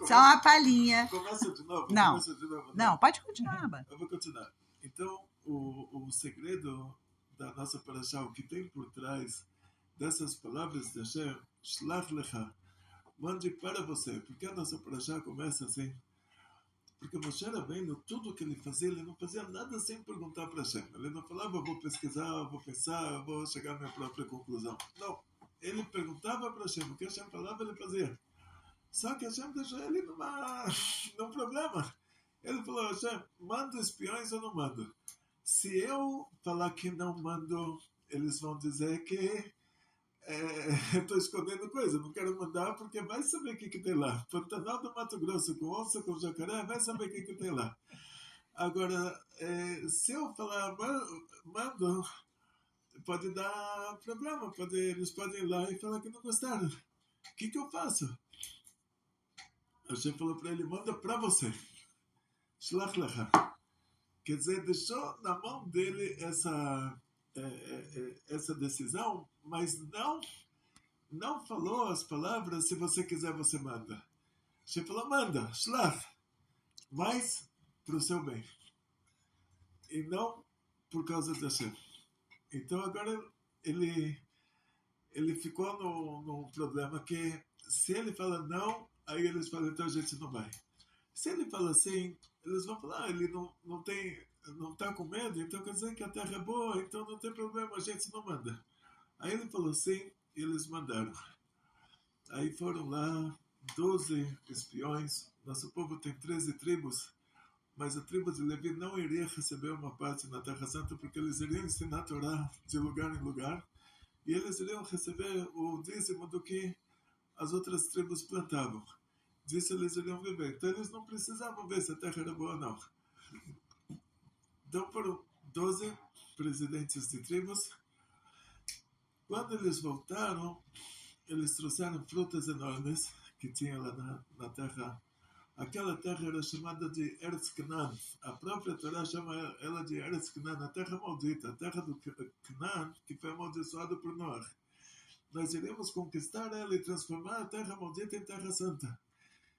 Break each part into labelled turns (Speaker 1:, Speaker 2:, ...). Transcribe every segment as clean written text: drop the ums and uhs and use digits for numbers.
Speaker 1: Só uma palhinha.
Speaker 2: Começa de novo?
Speaker 1: Não.
Speaker 2: Começa de novo?
Speaker 1: Não, pode continuar, Abba.
Speaker 2: Eu vou continuar. Então, o segredo da nossa parashá, o que tem por trás dessas palavras de Hashem, Shlach Lecha, mande para você. Porque a nossa parashá começa assim. Porque Moshe Rabbeinu, tudo que ele fazia, ele não fazia nada sem perguntar para Hashem. Ele não falava, vou pesquisar, vou pensar, vou chegar à minha própria conclusão. Não. Ele perguntava para Hashem, o que Hashem falava, ele fazia. Só que Hashem deixou ele num problema. Ele falou, Hashem, mando espiões ou não mando? Se eu falar que não mando, eles vão dizer que estou escondendo coisa, não quero mandar porque vai saber o que tem lá. Pantanal do Mato Grosso, com onça, com jacaré, vai saber o que tem lá. Agora, se eu falar mando, pode dar problema, eles podem ir lá e falar que não gostaram. O que eu faço? A gente falou para ele, manda para você. Shlach lecha. Quer dizer, deixou na mão dele essa decisão, mas não falou as palavras, se você quiser, você manda. A gente falou, manda, shlach, mas para o seu bem. E não por causa de Hashem. Então agora ele ficou num problema que se ele fala não, aí eles falam, então a gente não vai. Se ele fala assim, eles vão falar, ele não está com medo, então quer dizer que a terra é boa, então não tem problema, a gente não manda. Aí ele falou sim, e eles mandaram. Aí foram lá 12 espiões, nosso povo tem 13 tribos, mas a tribo de Levi não iria receber uma parte na Terra Santa, porque eles iriam ensinar a Torá de lugar em lugar, e eles iriam receber o dízimo do que as outras tribos plantavam. Disso eles iriam viver. Então eles não precisavam ver se a terra era boa ou não. Então foram 12 presidentes de tribos. Quando eles voltaram, eles trouxeram frutas enormes que tinha lá na terra. Aquela terra era chamada de Eretz Canaan. A própria Torá chama ela de Eretz Canaan, a terra maldita, a terra do Canaan, que foi amaldiçoada por Noé. Nós iríamos conquistar ela e transformar a terra maldita em terra santa.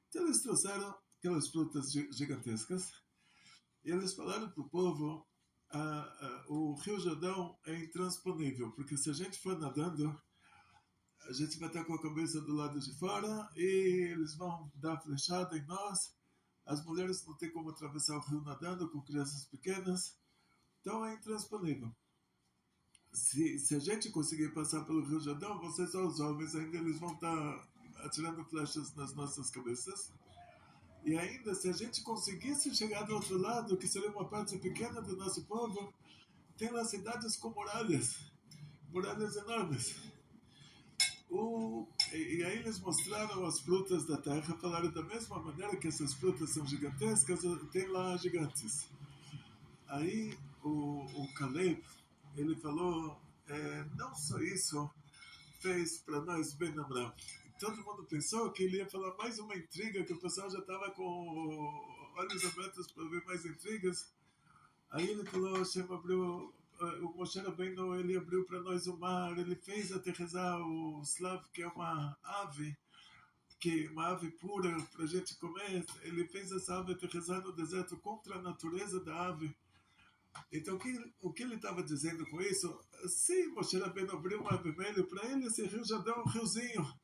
Speaker 2: Então eles trouxeram aquelas frutas gigantescas e eles falaram para o povo, o Rio Jordão é intransponível, porque se a gente for nadando, a gente vai estar com a cabeça do lado de fora e eles vão dar flechada em nós. As mulheres não têm como atravessar o rio nadando com crianças pequenas, então é intransponível. Se a gente conseguir passar pelo Rio Jordão, vocês são os homens, ainda eles vão estar atirando flechas nas nossas cabeças. E ainda, se a gente conseguisse chegar do outro lado, que seria uma parte pequena do nosso povo, tem lá cidades com muralhas enormes. E aí eles mostraram as frutas da terra, falaram da mesma maneira que essas frutas são gigantescas, tem lá gigantes. Aí o Caleb, ele falou, não só isso fez para nós bem lembrar. Todo mundo pensou que ele ia falar mais uma intriga, que o pessoal já estava com olhos abertos para ver mais intrigas. Aí ele falou, Hashem abriu, o Moshe Rabbeinu, ele abriu para nós o mar, ele fez aterrissar o slav, que é uma ave pura para a gente comer, ele fez essa ave aterrissar no deserto contra a natureza da ave. Então, o que ele estava dizendo com isso? Se Moshe Rabbeinu abriu o mar vermelho, para ele esse rio já deu um riozinho.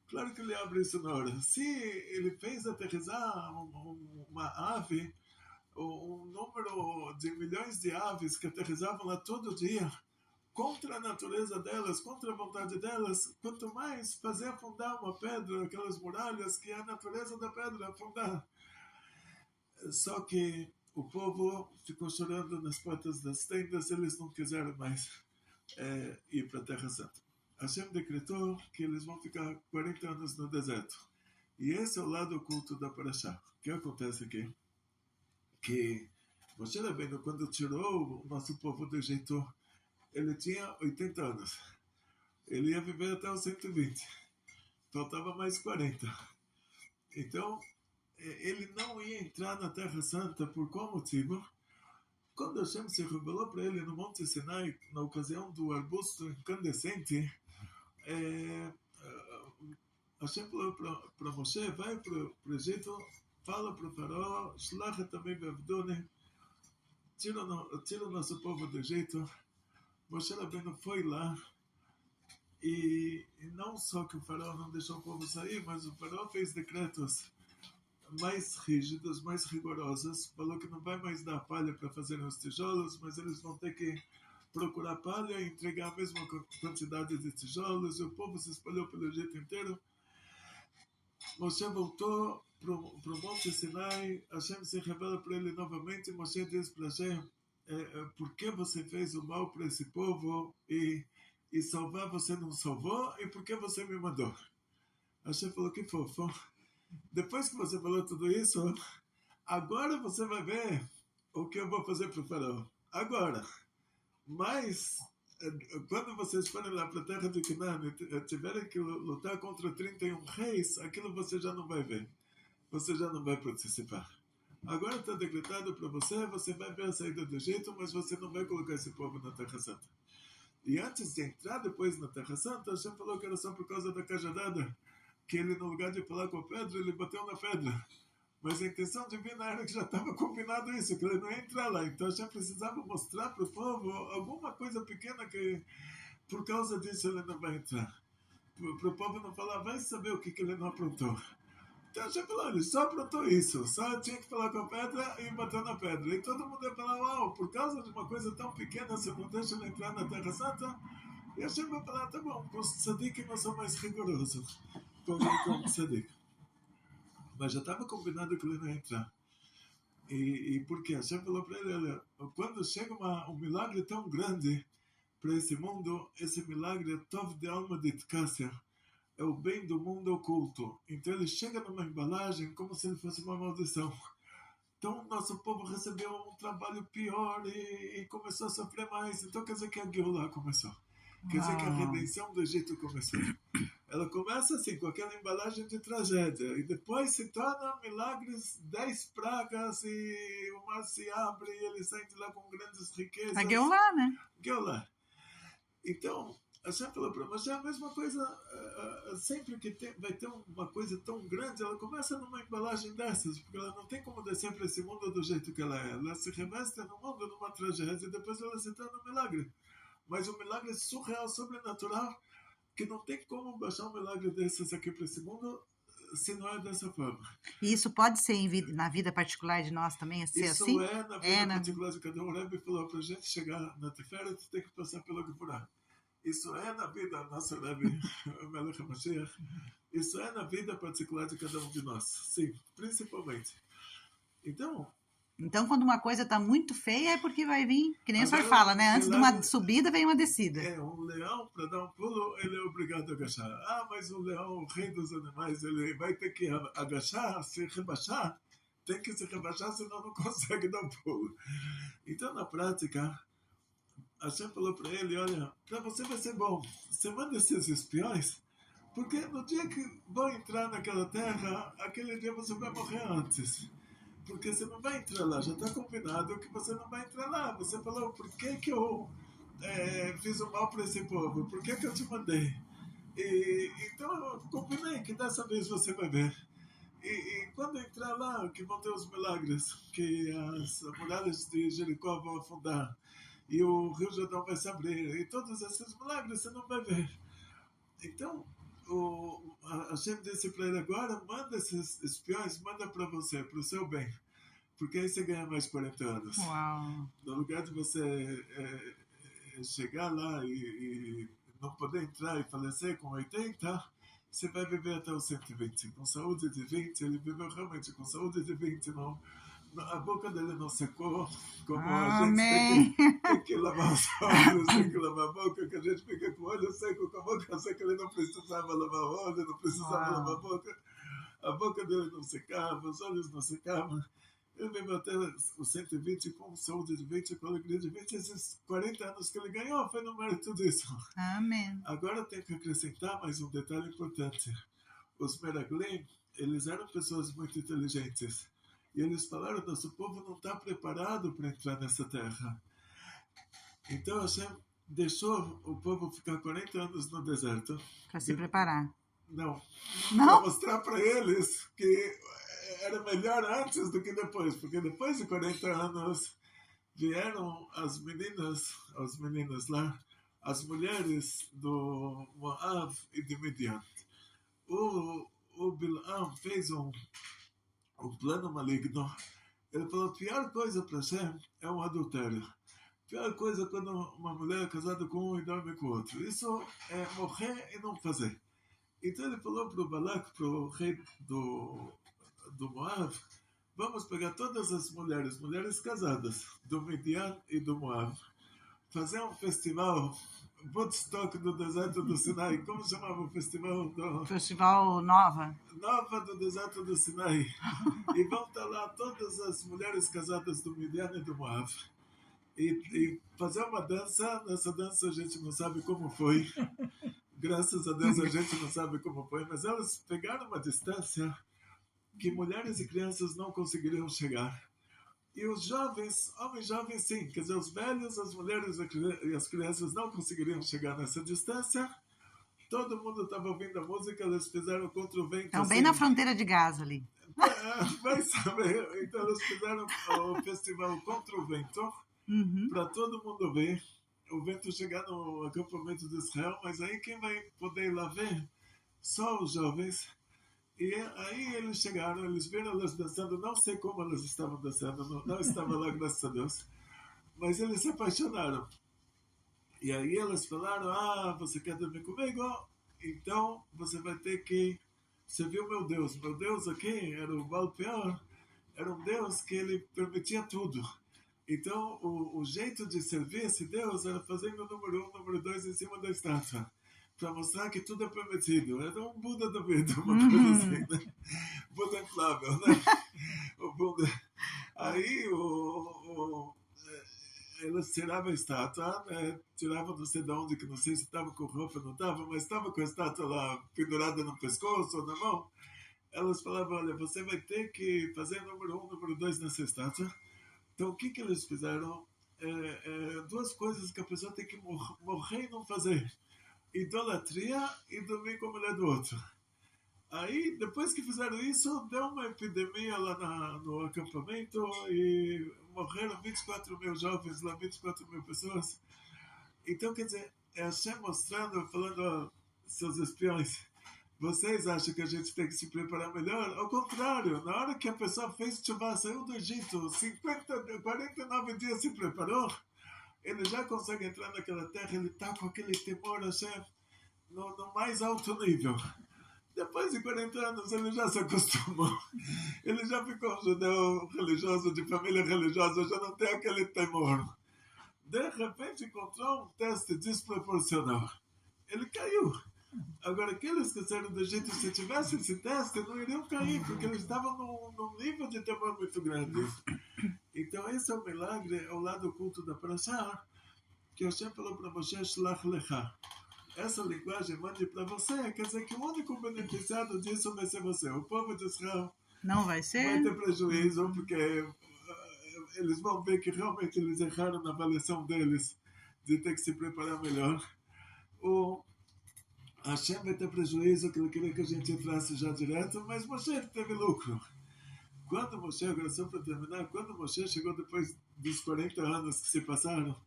Speaker 2: Claro que ele abre isso na hora. Se ele fez aterrissar uma ave, um número de milhões de aves que aterrissavam lá todo dia, contra a natureza delas, contra a vontade delas, quanto mais fazer afundar uma pedra, aquelas muralhas, que é a natureza da pedra, afundar. Só que o povo ficou chorando nas portas das tendas, eles não quiseram mais ir para a Terra Santa. Hashem decretou que eles vão ficar 40 anos no deserto. E esse é o lado oculto da Parashá. O que acontece aqui? Que Moshe Rabbeinu, quando tirou o nosso povo do Egito, ele tinha 80 anos. Ele ia viver até os 120. Faltava mais 40. Então, ele não ia entrar na Terra Santa por qual motivo? Quando Hashem se revelou para ele no Monte Sinai, na ocasião do arbusto incandescente, Hashem falou para Moshe, vai para o Egito, fala para o faraó, Shlach também bevdone, tira o nosso povo do Egito. Moshe Rabbeinu foi lá, e não só que o faraó não deixou o povo sair, mas o faraó fez decretos mais rígidos, mais rigorosos, falou que não vai mais dar palha para fazer os tijolos, mas eles vão ter que procurar palha e entregar a mesma quantidade de tijolos, e o povo se espalhou pelo Egito inteiro. Moshe voltou para o Monte Sinai, Hashem se revela para ele novamente, Moshe diz para Hashem, por que você fez o mal para esse povo e salvar você não salvou, e por que você me mandou? Hashem falou, que fofo. Depois que você falou tudo isso, agora você vai ver o que eu vou fazer para o faraó. Agora. Mas, quando vocês forem lá para a terra de Canaã e tiverem que lutar contra 31 reis, aquilo você já não vai ver. Você já não vai participar. Agora está decretado para você, você vai ver a saída do Egito, mas você não vai colocar esse povo na Terra Santa. E antes de entrar depois na Terra Santa, Hashem falou que era só por causa da cajadada, que ele, no lugar de falar com a pedra, ele bateu na pedra. Mas a intenção divina era que já estava combinado isso, que ele não ia entrar lá. Então já precisava mostrar para o povo alguma coisa pequena que, por causa disso, ele não vai entrar. Para o povo não falar, vai saber o que ele não aprontou. Então já falou, ele só aprontou isso, só tinha que falar com a pedra e bater na pedra. E todo mundo ia falar, uau, por causa de uma coisa tão pequena, você não deixa ele entrar na Terra Santa? E a gente vai falar, tá bom, com o Tzadik nós somos mais rigorosos. Com o Tzadik. Mas já estava combinado que ele não ia entrar. E por quê? Hashem falou para ele, olha, quando chega um milagre tão grande para esse mundo, esse milagre é Tov de alma de Tkasser, é o bem do mundo oculto. Então ele chega numa embalagem como se ele fosse uma maldição. Então nosso povo recebeu um trabalho pior e começou a sofrer mais. Então quer dizer que a Geulah começou. Quer dizer que a redenção do Egito começou. Ela começa assim, com aquela embalagem de tragédia, e depois se torna milagres, 10 pragas, e o mar se abre, e ele sai de lá com grandes riquezas.
Speaker 1: A Geulah, né?
Speaker 2: Geulah. Então, a gente falou para você, é a mesma coisa, sempre que vai ter uma coisa tão grande, ela começa numa embalagem dessas, porque ela não tem como descer para esse mundo do jeito que ela é. Ela se reveste no mundo numa tragédia, e depois ela se torna um milagre. Mas um milagre surreal, sobrenatural, que não tem como baixar um milagre desses aqui para esse mundo se não é dessa forma.
Speaker 1: E isso pode ser na vida particular de nós também, ser
Speaker 2: isso
Speaker 1: assim?
Speaker 2: É na vida particular de cada um. O Rebbe falou para a gente chegar na Tiferet, tem que passar pelo Gevurah. Isso é na vida, nosso Rebbe, o Melech HaMashiach, isso é na vida particular de cada um de nós. Sim, principalmente. Então,
Speaker 1: quando uma coisa está muito feia, é porque vai vir, que nem o senhor fala, né? Antes de uma subida, vem uma descida.
Speaker 2: Um leão, para dar um pulo, ele é obrigado a agachar. Mas o leão, o rei dos animais, ele vai ter que agachar, se rebaixar, tem que se rebaixar, senão não consegue dar um pulo. Então, na prática, a Hashem falou para ele, olha, para você vai ser bom, você manda esses espiões, porque no dia que vão entrar naquela terra, aquele dia você vai morrer antes. Porque você não vai entrar lá, já está combinado que você não vai entrar lá. Você falou, por que eu fiz o mal para esse povo? Por que eu te mandei? Então eu combinei que dessa vez você vai ver. E quando entrar lá, que vão ter os milagres, que as muralhas de Jericó vão afundar, e o Rio Jordão vai se abrir, e todos esses milagres você não vai ver. Então, a Hashem disse para ele agora, manda esses espiões, manda para você, para o seu bem. Porque aí você ganha mais 40 anos.
Speaker 1: Uau.
Speaker 2: No lugar de você chegar lá e não poder entrar e falecer com 80, você vai viver até os 120. Com saúde de 20, ele viveu realmente com saúde de 20, não. A boca dele não secou, como a gente tem que lavar os olhos, tem que lavar a boca, que a gente fica com o olho seco, com a boca seca, ele não precisava lavar o olho, não precisava lavar a boca. A boca dele não secava, os olhos não secavam. Ele viveu até os 120 com saúde de 20, com alegria de 20. Esses 40 anos que ele ganhou foi no mérito disso.
Speaker 1: Amém.
Speaker 2: Agora tem que acrescentar mais um detalhe importante. Os Meraglim, eles eram pessoas muito inteligentes. E eles falaram, nosso povo não está preparado para entrar nessa terra. Então Hashem deixou o povo ficar 40 anos no deserto.
Speaker 1: Para se preparar.
Speaker 2: Não. Para
Speaker 1: Não?
Speaker 2: mostrar para eles que era melhor antes do que depois, porque depois de 40 anos vieram as meninas lá, as mulheres do Moab e de Midian. O Bilam fez um plano maligno. Ele falou: a pior coisa para Hashem é um adultério. A pior coisa é quando uma mulher é casada com um e dorme com o outro. Isso é morrer e não fazer. Então ele falou para o Balak, para o rei do Moab: vamos pegar todas as mulheres casadas, do Midian e do Moab, fazer um festival Woodstock do deserto do Sinai. Como chamava o festival?
Speaker 1: Festival Nova.
Speaker 2: Nova do deserto do Sinai. E vão estar lá todas as mulheres casadas do Midian e do Moab. E fazer uma dança. Nessa dança a gente não sabe como foi. Graças a Deus a gente não sabe como foi. Mas elas pegaram uma distância que mulheres e crianças não conseguiriam chegar. E os jovens, homens jovens sim, quer dizer, os velhos, as mulheres e as crianças não conseguiriam chegar nessa distância. Todo mundo estava ouvindo a música, eles fizeram contra o vento.
Speaker 1: Então,
Speaker 2: assim,
Speaker 1: bem na fronteira de Gaza ali.
Speaker 2: Vai saber. Então eles fizeram o festival contra o vento, para todo mundo ver. O vento chegar no acampamento de Israel, mas aí quem vai poder ir lá ver? Só os jovens. E aí eles chegaram, eles viram elas dançando, não sei como elas estavam dançando, não estava lá, graças a Deus, mas eles se apaixonaram. E aí elas falaram: você quer dormir comigo? Então você vai ter que... Você viu meu Deus aqui era o Baal Peor, era um Deus que ele permitia tudo. Então o jeito de servir esse Deus era fazendo o número 1, número 2 em cima da estátua, para mostrar que tudo é permitido. Era um Buda da vida, uma coisa assim, né? Buda inflável, né? O Buda. Aí eles tiravam a estátua, né? Tiravam não sei de onde, que não sei se estava com roupa ou não estava, mas estava com a estátua lá pendurada no pescoço ou na mão. Elas falavam: olha, você vai ter que fazer número 1, número 2 nessa estátua. Então o que eles fizeram? Duas coisas que a pessoa tem que morrer e não fazer: idolatria e dormir com a mulher do outro. Aí, depois que fizeram isso, deu uma epidemia lá no acampamento e morreram 24 mil jovens lá, 24 mil pessoas. Então, quer dizer, é Hashem mostrando, falando: seus espiões, vocês acham que a gente tem que se preparar melhor? Ao contrário, na hora que a pessoa fez tshuva, saiu do Egito, 49 dias se preparou, ele já consegue entrar naquela terra, ele está com aquele temor, Hashem, no mais alto nível. Depois de 40 anos ele já se acostumou. Ele já ficou um judeu religioso, de família religiosa, já não tem aquele temor. De repente encontrou um teste desproporcional. Ele caiu. Agora, aqueles que saíram do Egito, se tivesse esse teste, não iriam cair, porque eles estavam num nível de temor muito grande. Então, esse é o milagre, é o lado oculto da Parashá, que Hashem falou para Moshe: Shlach lecha. Essa linguagem mande para você, quer dizer que o único beneficiado disso vai ser você. O povo de Israel
Speaker 1: Não vai ser?
Speaker 2: vai ter prejuízo, porque eles vão ver que realmente eles erraram na avaliação deles, de ter que se preparar melhor. O Hashem vai ter prejuízo, que ele queria que a gente entrasse já direto, mas Moshe teve lucro. Quando Moshe, agora só para terminar, quando Moshe chegou depois dos 40 anos que se passaram,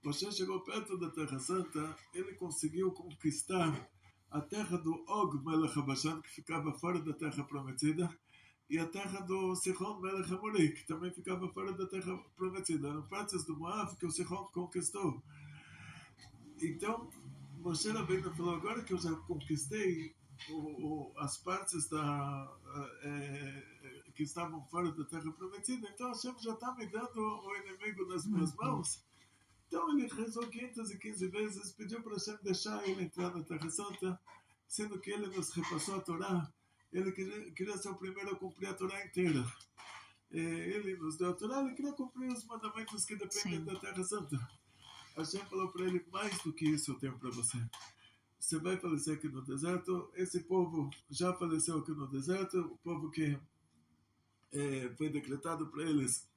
Speaker 2: Moshe chegou perto da Terra Santa, ele conseguiu conquistar a terra do Og Melech HaBashan, que ficava fora da Terra Prometida, e a terra do Sihon Melech HaMori, que também ficava fora da Terra Prometida. Eram partes do Moab que o Sihon conquistou. Então, Moshe Rabbeinu falou: agora que eu já conquistei as partes que estavam fora da Terra Prometida, então Hashem já está me dando o inimigo nas minhas mãos. Então ele rezou 515 vezes, pediu para Hashem deixar ele entrar na Terra Santa, sendo que ele nos repassou a Torá. Ele queria ser o primeiro a cumprir a Torá inteira. Ele nos deu a Torá, ele queria cumprir os mandamentos que dependem da Terra Santa. Hashem falou para ele: mais do que isso eu tenho para você. Você vai falecer aqui no deserto. Esse povo já faleceu aqui no deserto. O povo que foi decretado para eles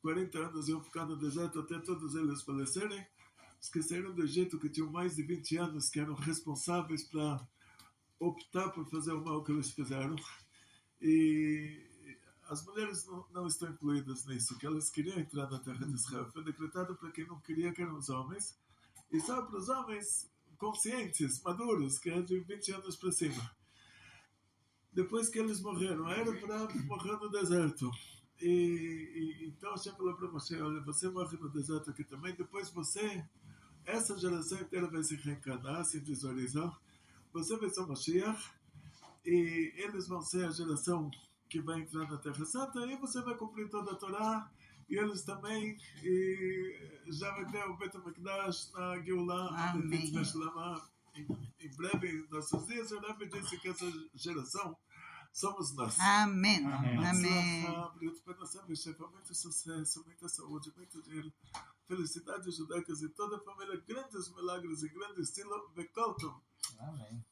Speaker 2: 40 anos iam ficar no deserto até todos eles falecerem. Os que saíram do Egito, que tinham mais de 20 anos, que eram responsáveis para optar por fazer o mal que eles fizeram. E as mulheres não estão incluídas nisso, que elas queriam entrar na terra de Israel. Foi decretado para quem não queria, que eram os homens. E só para os homens conscientes, maduros, que é de 20 anos para cima. Depois que eles morreram, era para morrer no deserto. Então Hashem falou para Moshe, olha, você morre no deserto aqui também, depois você, essa geração inteira vai se reencarnar, se visualizar, você vai ser o Mashiach, e eles vão ser a geração que vai entrar na Terra Santa, e você vai cumprir toda a Torá, e eles também, e já vai ter o Bet HaMikdash na Geulah, em breve, em nossos dias. O Rebbe disse que essa geração somos nós.
Speaker 1: Amém.
Speaker 2: Amém. Muito sucesso, muita saúde, muito dinheiro, felicidades judaicas e toda a família, grandes milagres e grande estilo. Bekoltom.
Speaker 3: Amém.